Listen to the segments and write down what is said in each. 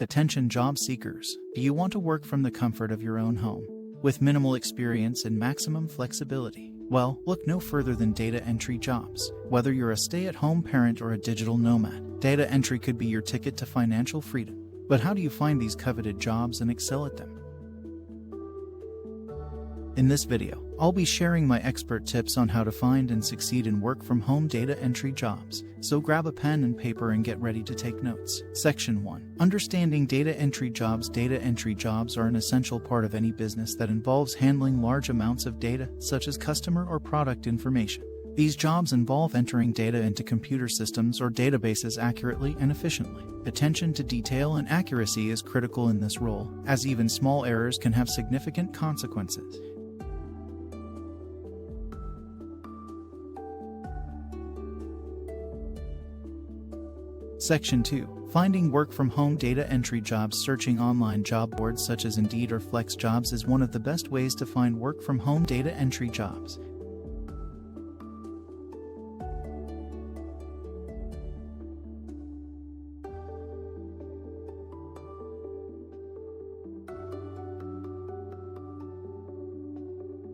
Attention job seekers, do you want to work from the comfort of your own home, with minimal experience and maximum flexibility? Well, look no further than data entry jobs. Whether you're a stay-at-home parent or a digital nomad, data entry could be your ticket to financial freedom. But how do you find these coveted jobs and excel at them? In this video, I'll be sharing my expert tips on how to find and succeed in work-from-home data entry jobs, so grab a pen and paper and get ready to take notes. Section 1. Understanding data entry jobs. Data entry jobs are an essential part of any business that involves handling large amounts of data, such as customer or product information. These jobs involve entering data into computer systems or databases accurately and efficiently. Attention to detail and accuracy is critical in this role, as even small errors can have significant consequences. Section 2. Finding work-from-home data entry jobs. Searching online job boards such as Indeed or FlexJobs is one of the best ways to find work-from-home data entry jobs.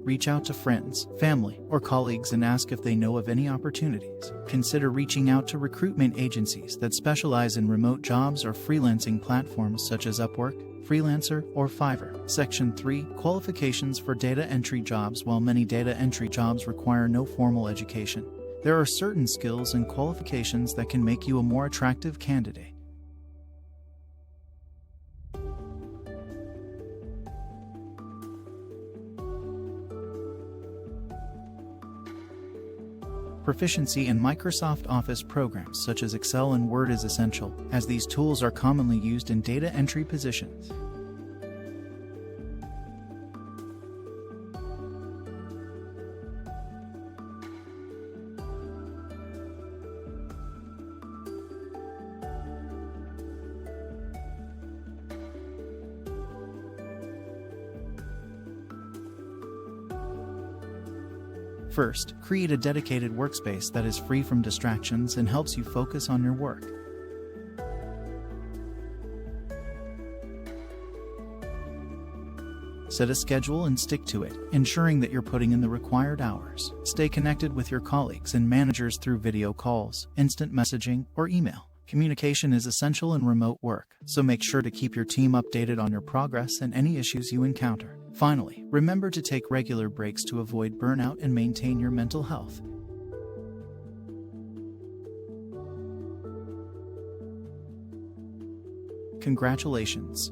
Reach out to friends, family, or colleagues and ask if they know of any opportunities. Consider reaching out to recruitment agencies that specialize in remote jobs or freelancing platforms such as Upwork, Freelancer, or Fiverr. Section 3. Qualifications for data entry jobs. While many data entry jobs require no formal education, there are certain skills and qualifications that can make you a more attractive candidate. Proficiency in Microsoft Office programs such as Excel and Word is essential, as these tools are commonly used in data entry positions. First, create a dedicated workspace that is free from distractions and helps you focus on your work. Set a schedule and stick to it, ensuring that you're putting in the required hours. Stay connected with your colleagues and managers through video calls, instant messaging, or email. Communication is essential in remote work, so make sure to keep your team updated on your progress and any issues you encounter. Finally, remember to take regular breaks to avoid burnout and maintain your mental health. Congratulations!